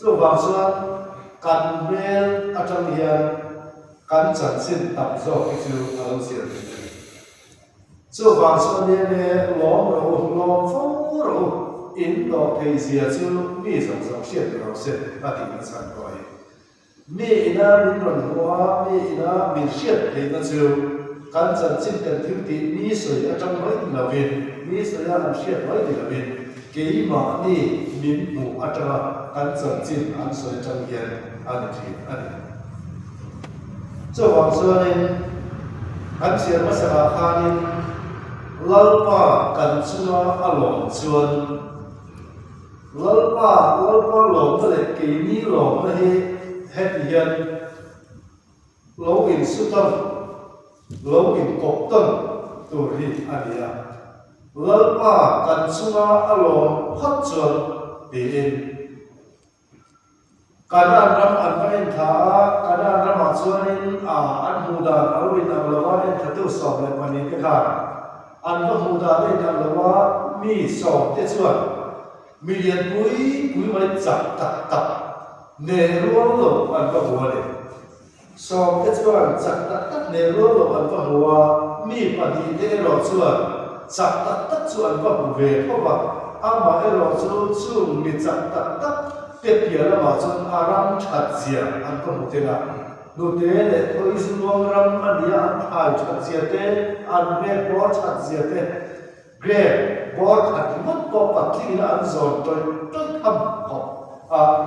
chỗ vàng xuân cắn bên ở trong hiền cắn chẳng xin tập do cái chú ở xiên chỗ vàng xuân này lom phong rồi in đó thấy gì chú mi rộng xiên rồi xiên ta tìm nó sẵn rồi mi na min rộng hoa mi na min xiên thấy nó chú cắn chẳng xin cần thiếu tí mi sợi ở trong mấy là viên mi sợi ra làm xiên mấy là viên cái mà đi min mù ở trong cắn chẳng xin ăn sợi trong hiền ăn thì ăn chỗ vàng xuân này cắn xiên mà sẽ là khan lâu pa cần chua alom chuan lâu pa lom cái kỳ ni lom cái hết hiền lâu in su tâm lâu in cột tâm tu ri anh ya lâu pa cần chua alom hot chuan in karena ram anfain tha karena ram chuanin an huda alwin awlawa en thatu sob le pani ke kha an va huda le dam lawa mi sob te chuan million pui mai chak tak ne ruang lo an va huwa le sob te chuan chak tak ne ruang lo an va huwa mi pani te ro chuan chak tak chuan va hu ve phawa ama e ro chu mi chak tak tiếp theo là bảo chọn aram chặt dìa anh có một thế nào nụ thế để thôi dùng aram anh đi ăn hai chặt dìa thế anh về bỏ chặt dìa thế về bỏ chặt mất có bát thi là anh rồi tôi thầm học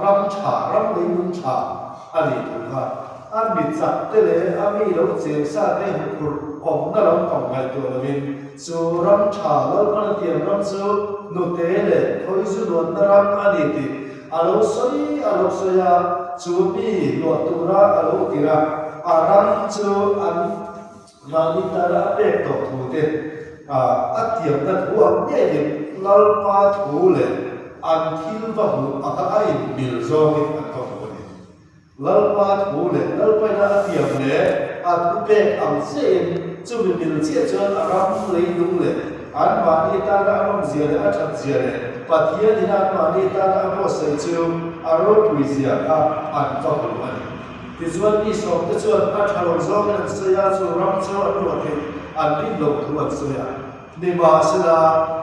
ram chả ram lấy nung chả anh đi thôi ha anh bị chặt thế này anh bị lâu chiều sa thế học nó làm còn ngày tuổi là mình số ram chả lâu anh tiền ram số nụ thế để thôi dùng ram anh đi alo soi ya chubi lo tura alo tira aram chu an mani tara pe to thu te atiam ta thu ne ni lal pa thu le an thil va hu aka ai bil zo ni an to ho ni lal pa thu le lal pa na atiam le at pe am se chu bil che chon aram le dung le an mani tara aram zia le athat zia le pathian in an mani ta na bo sei chu aro tuizia ka an fa hu ani ti chuan ni som te chuan a thalo zong an soya chu ram chu an lo the an ni lo thu an soya ni ma sila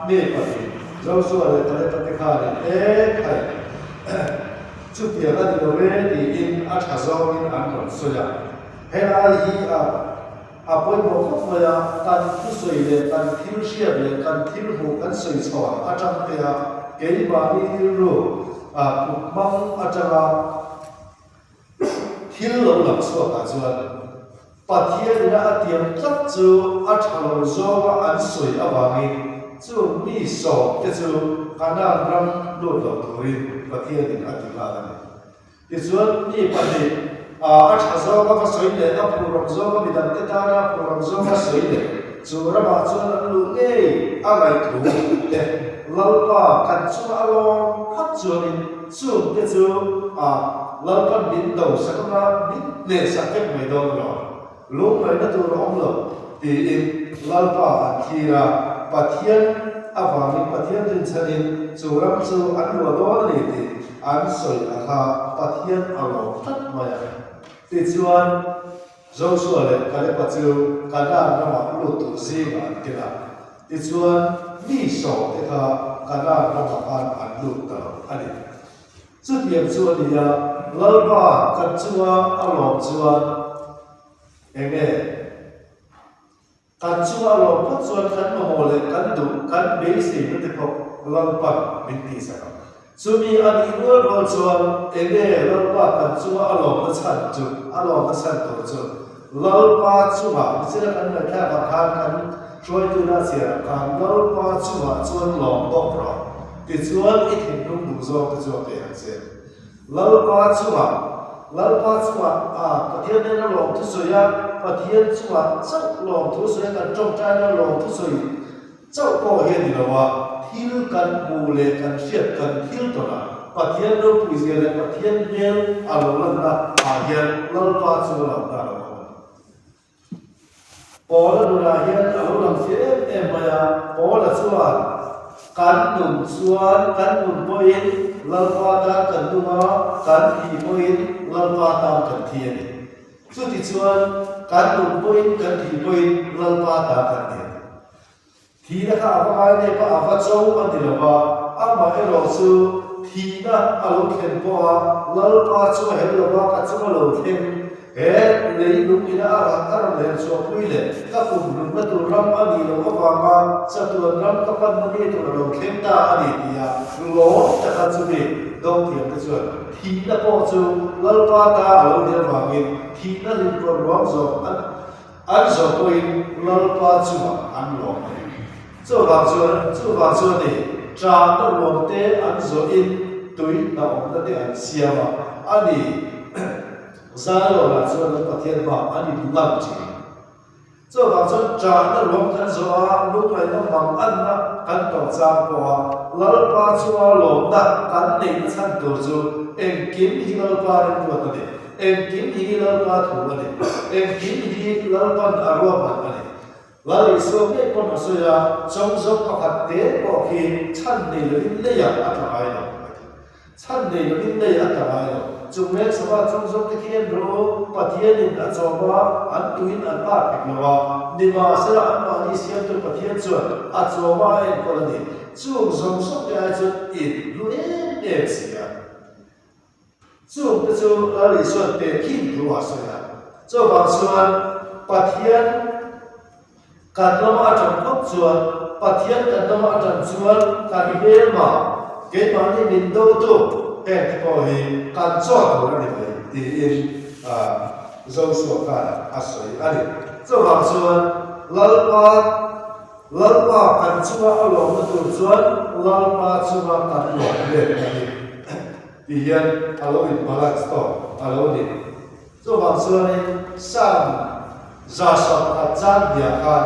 me pati zo so ale ta te kha ni khai chu tia ga ni lo ve ti in a tha zong in an lo soya he a hi a poi mo khop ma ya tan thu soi le tan thil sia le kan thil hu kan soi chaw a tang te a cái bà đi rồi cũng mong ở trong thiếu lâu lắm số cả rồi bà thiên đã tiêm tất chú ở trong rồi ăn sôi ở vàng chú mi sọ cái chú khả năng làm đôi đầu tuổi bà thiên đã tiêm là này thì chú mi bà đi ở trong rồi có sôi này ở phù đồng rồi có bị đâm tết ta phù đồng rồi có sôi này chú ra mà chú ăn luôn nghe ăn lại thủ để lâu pa cần chú alo phát chuột chú cái chú lâu pa biến đầu sắc na biến nề sắc cái mấy đầu rồi lúc này nó tụi nó ông lộc thì lâu pa khi là bát thiên vàng đi bát thiên trên sân đi chú làm chú ăn lúa đó này thì ăn sôi bát thiên alo phát mày thì chú ăn rau sủa này cái bát chú cái nào nó mà lụt tụt gì mà cái nào thì chú ăn mi sọ thì ta cả ra nó mà ăn lụt tao anh đi chút điểm chua thì lâu ba cần chua ăn lẩu chua em nghe cần chua ăn lẩu phát chua cần mà hồ lệ cần đủ cần bế xì nó thì học lâu ba mình đi sao chú mi ăn ít nữa rồi chua em nghe lâu ba cần chua ăn lẩu nó chăn chua ăn lẩu nó chăn tổ chua lâu ba chua mà bây giờ cần là theo bậc thang cầnช่วยดูน่าเสียการเล่าว่าชัวชวนหลงบอกเราติดชวนอีกเห็นนุ่มดูโซ่ก็ชัวเปลี่ยนเสียเล่าว่าชัวประเทศนี้เราหลงทุสยามประเทศชัวเจ้าหลงทุสยามกันจงใจเราหลงทุสยเจ้าก็เห็นดีว่าทิลกันบูเลกันเชียดกันทิลตัวนั้นประเทศเราปุยเสียเลยประเทศเนี้ยอารมณ์นั้นเห็นเล่าว่าชัวเราได้พอแล้วดูแลเห็นเอาหลังเสียมาพอแล้วส่วนการหนุนส่วนการหนุนบ่อย lalpa ta kan dunga kan hi poin lalpa ta kan thi ani chu ti chuan kan dun poin kan hi poin lalpa ta kan thi thi na kha ava ai ne pa ava chau ani lawa ama ero chu thi na alo khen po a lalpa chu hel lawa ka chu lo khen he nei lung ina ara le chu pui le ka kum lung na tu ram ani lo ka wa ma cha tu ram ka pan ni tu lo khen ta ani tia lo ta ka chu ni dong tiam ka chu thi na po chu lalpa ta alo ne wa ngi thi na lin ko ro zo an zo pui lalpa chu an lo chu wa chu ni tra na lo te an zo in tui na om na te an siama ani zalo la chu na pathian ba ani lam chi chu wa chu tra na lo kan zo a lu mai na mang an na kan to chang po a lalpa chu a lo na kan nei na chan to chu em kim hi lalpa ren tu ta de em kim hi lalpa thu ba de em kim hi lalpa arwa ba ne lali so me ko na so ya chong zo ka khat te ko khi chan nei le ya ata ai lo chan nei le ya ata ai lo chung me sawa chung zo te kien ro pathian in a choma an tuin an pa pek lawa nima sera an ma ni siam tu pathian chu a choma en ko ni chung zong so te a chu in lu em sia chung te chu lali so te kin lu a so ya cho ba chuan pathian kan lama atam khop chuan pathian kan lama atam chuan kan bel ma ke ma ni min do tu em te ko hi kan cho ko ni bai ti in zo so ka asoi ani cho ba chuan lalpa kan chuwa alo na tu chuan lalpa chuwa kan lo le ani ti hian alo in balance to alo ni cho ba chuan sam za sa ka chan dia kan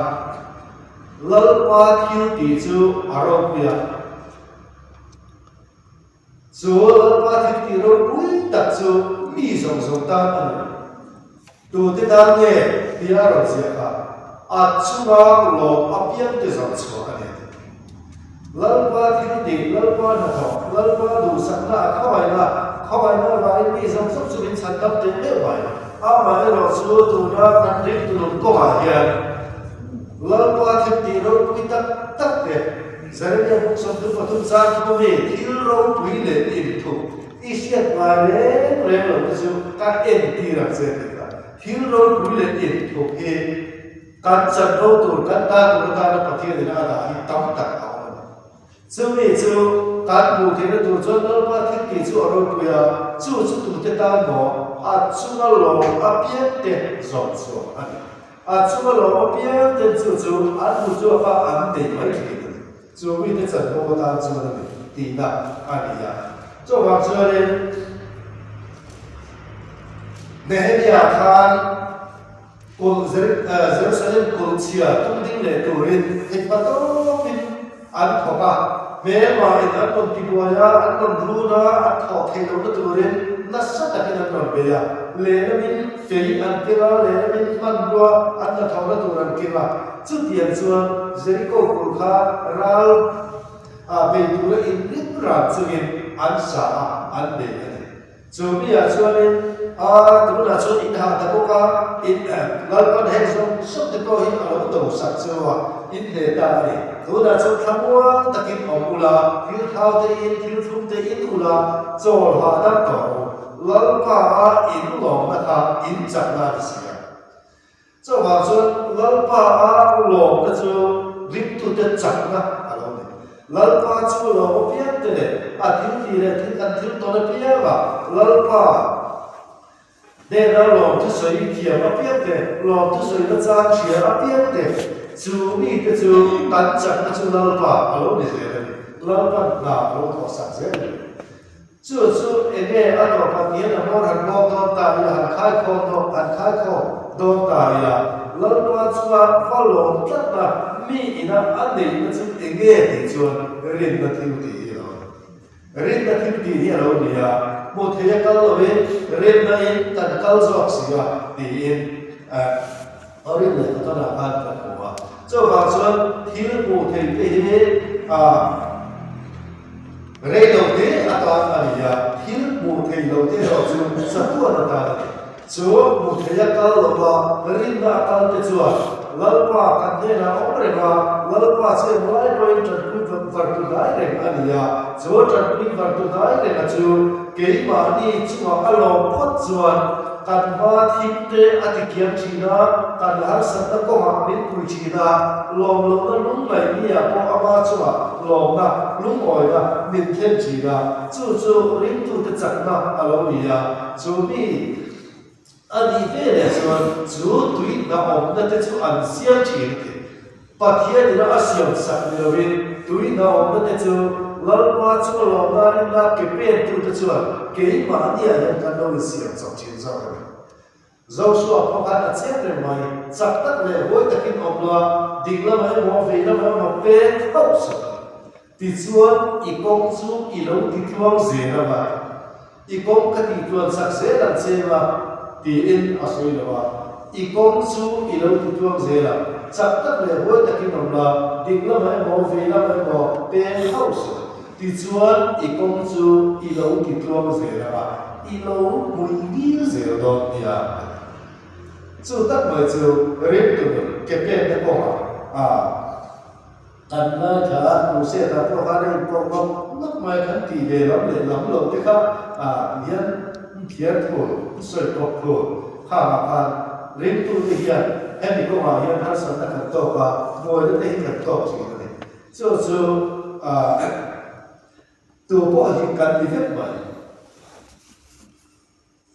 lalpa thil ti chu aro pia chu lalpa thil ti ro pui tak chu mi zong zong ta an tu te dan nge ti aro sia ka a chuwa lo apian te zong chu ani lalpa thil ti lalpa na tho lalpa du sak na khawai na vai mi zong zong chu in chan dap te me vai a ma ro chu tu na kan ri tu ko ma hian lalpa thil ti ro pui tak te zarania buk som tu patum sa ko me thil ro pui le in thu isiat ma le lo chu ka en ti ra se ta thil ro pui le in thu he kan chan ro tu kan ta na pathian na da hi tam tak a chu me chu kan mu the na tu chu lalpa thil ti chu ro pui a chu tu te ta no a chu na lo a pia te zong so ani a chu lo a pia te chu an mu chu fa an te mai ki chu wi te chan ko ta chu na ti na ani ya cho wa chu le nehemia khan ko Jerusalem ko chia tum ding le tu rin ek pa to pin an thoka me ma in an ton ti ya an ton ru na an tho the lo na tu rin na sa ta kin an ton be ya le na min fei an kira le na min man ro an na thau na tu ran kira chu tian chuan Jericho ko kha ral a be tu le in rit ra chu in an sa an be chu mi ya chuan in tu na chu in ha ta ko ka in lal kan he so te ko hin alo to sak chuwa in he ta ni tu na chu thamwa takin omula fil thau te in fil thum te in ula chol ha da to lal pa in lo na kha in chak na sia cho ba chu lal pa lo na chu rip tu te chak na alo ni lal pa chu lo pian te le a thil ti le thil kan thil to na pia ba lal pa de na lo tu soi thia ma pian te lo tu soi na chang chia a pian te chu mi te chu tan chak na chu lal pa alo ni se ni lal pa na lo to sa se chu ene a to pa ni na mo ran mo to ta ni han khai kho do ta ya lal pa chu a fa lo chat na mi ina an nei na chu enge ti chu rin na thi ti lo rin na thi ti ni alo ni ya mo the kal lo ve rin na in tan kal zo sia ti in orin le ta na an ta ko wa cho ba chuan thil mo the te he rei đầu tiên atan ania thil mu thei đầu tiên rồi chú satu atan chú mu thei akal loba rin na akal te chú lalpa kan ne na omre ba lalpa se mulai point trần vartu dai reng ania chú trần vartu dai reng chú ke ma ni chú alo phot chuan kan ba thim te atikiam china kan har sat ko ma min pui china lom lo na lung lai ni a ko ama chuwa lom na lung oi na min them china chu ring tu te chak na alo ni a chu mi ani ve le chuan chu tui na om na te chu an siam chin te pathian ina asiam sak ni lovin tui na om na te chu lalpa chu lom na rin na ke pen tu te chuan ke ma ni a yan kan lo siam chok chin zo dẫu số họ khá là chết rồi mày chặt tất lệ với tất cả ông là định là mấy mỏ về là mấy mỏ bên không sợ thì chuan ý công chú ý lâu thì thuang dễ là vậy ý công cái thì thuang sắc dễ là chế mà thì in ở soi là vậy ý công chú ý lâu thì thuang dễ là chặt tất lệ với tất cả ông là định là mấy mỏ về là mấy mỏ bên không sợ thì chuan ý công chú ý lâu thì thuang dễ là vậy ý lâu mùi đi dễ đó thì à chú tất bởi chú rít tụi mình kẹp bên cái cổ cần là thả mù xe ta pro khá đây pro bông nước mai khăn tỉ về lắm để lắm lộ thế khác nhân thiên thổi sợi cọc thổi khá mà phan rít tụi thì hiện em bị công hòa hiện hát sẵn là khẩn tộc và ngồi đến đây khẩn tộc chỉ có thể chú tụi bộ hình cần thì viết bởi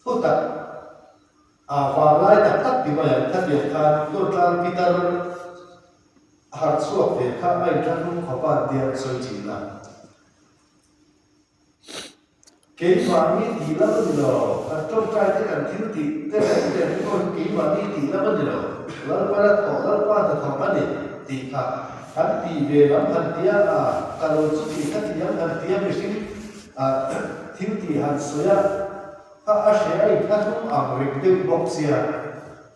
phút tật và lại tập tắt thì vậy thắt biệt khan tôi trang Peter hạt suộc về khác anh trang không có bàn tiền soi chỉ là cái mà ní thì nó vẫn được trong trai cái cần thiếu thì cái này cái con cái mà ní thì nó vẫn được lỡ qua là thọ lỡ qua là thọ vấn đề thì khác hắn thì về lắm hắn tia cả lối chút thì các thì hắn tia về sinh thiếu thì hắn soi sẽ các chúng ở việc tiêu bốc xia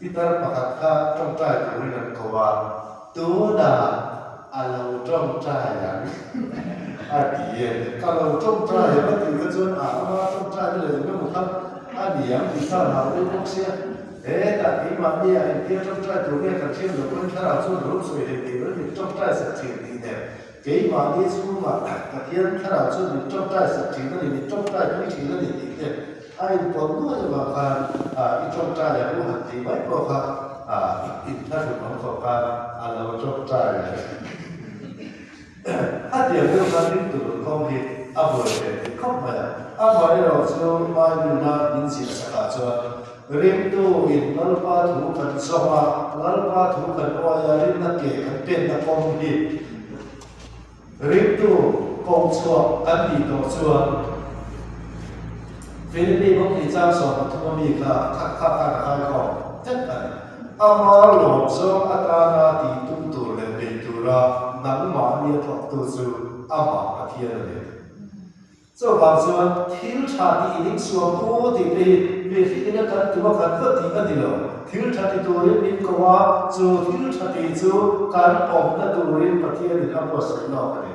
Peter pakat ka trong trai của mình cầu vào tú đã lâu trong trai à thì cả lâu trong trai bất kỳ cái chuyện mà trong trai bây giờ cái một thằng điểm thì sao nào đi bốc xia thế tại cái mà đi anh kia trong trai của mình cần xem được con thằng nào xuống rồi rồi thì nó trong trai sẽ chuyển đi đẹp cái mà đi xuống mà cái thiên thằng nào xuống trong trai sẽ chuyển nó thì trong trai cũng chuyển nó thì đẹp ai còn nuôi mà phan trong trai là cũng hẳn thì mấy có phan ít ta được không có phan là trong trai điểm được phan đến từ không thì vừa thì không mà vừa rồi cho mai mình là những gì sẽ cả cho riêng tu in lalpa thủ cần soma lalpa thủ cần oya riêng năng kể cần tiền là công thì riêng tu công chuộc ăn đi đồ chuộc Philippines bốc thì trang sổ và thông mi là khắc khai khó tất cả ama lộn số atana thì tung tù lên bề tù ra nắng mà nia thọ tù su ama cả thiên này cho bằng xuân thiếu cha thì linh xuân cố thì về phía cái cần tụ cần vợ thì cái gì đó thiếu cha thì tù lên linh qua cho thiếu cha thì cho cần ổn là tù lên cả thiên thì làm sao sẽ lo cái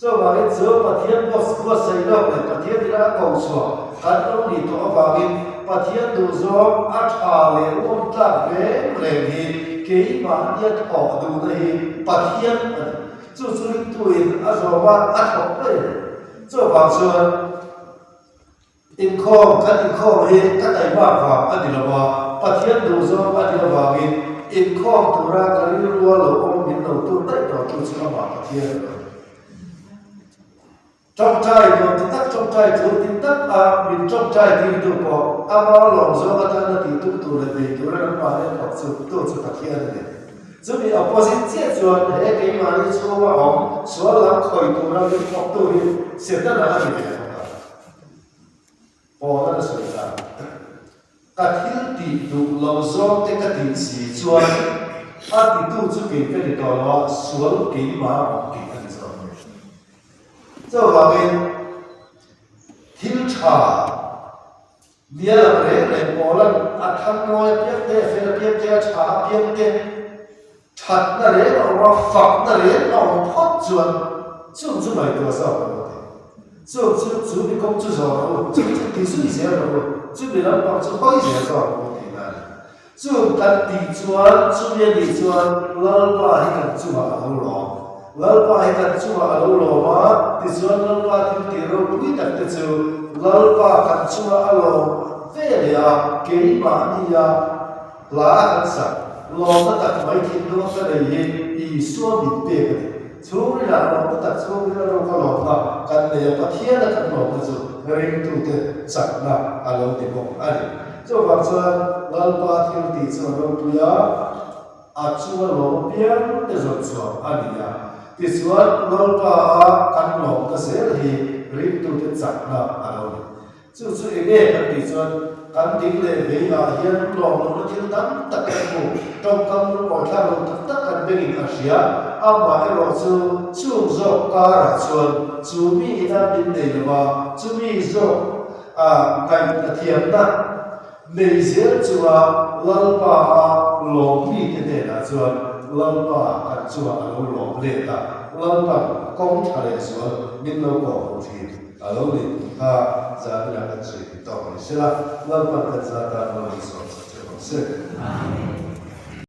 cho vào cái chỗ bát thiên có xây đâu này bát thiên đã cầu sửa các ông đi tổ vào cái bát thiên đủ do ắt hà lệ ôn tập về lệ thì cái mà nhiệt họ đủ này bát thiên cho tuổi ở chỗ mà ắt học đấy cho vào chỗ in kho thì các đại vào anh đi vào bát thiên đủ do anh đi vào cái in kho tụ ra cái lúa lúa ông mình đầu tư đấy đó tôi sẽ vào bát thiên trong trai rồi thì tắc trong trai rồi thì tắc mình trong trai thì được có bao lòng do người ta là thì tụ lại về tụ ra nó vào nên học sự tụ sự tập hiện này rồi vì opposite rồi để cái mà đi số mà họ số làm khỏi tụ ra cái học tụ đi sẽ rất là hay đấy bỏ ra sự ra các hiếu thì đủ lòng do cái tình sĩ cho thì tụ chút cái đó là số cái mà học cái cho vào bên thiếu trà bia là để bỏ lần thằng nói biết thế phải biết thế trà biết thế chặt là để nó phật là để nó thoát chuẩn chung chung nàyตัวsao 就你讲就说，就地水些咯，就别人帮助好一些个问题啦。就跟地砖，就别地砖，老爸迄个做啊好咯，老爸迄个做啊好咯嘛，地砖老爸听地咯，几特的就老爸跟做啊咯，这了几万亿啊，哪很少，老那特没听到这里以说明白的。除了老不得，除了老个老嘛，กันเลยก็เที่ยงกันหลงก็จะเร่งตัวเตจักนะอารมณ์ที่บอกอันนี้เจ้าบางส่วนเราปาที่ตีส่วนเราตัว acuan lo pian te zot so ania ti suan lo pa kan lo ka sel hi ri tu te chak na alo chu chu ege kan ti chuan kan ding le ve a hian lo lo thil tam tak ko tong kam lo tha lo tak tak kan begin a sia a ma e ro chu zo ka ra chuan chu mi ina din le wa chu mi zo a kai ta thiam na nei zel chuwa lalpa lom mi te ne na chuan lalpa kan chuwa alo lom le ta lalpa kong thale chuan min lo ko thi alo ni ha za na kan chui to ni sila lalpa kan za ta lo so se amen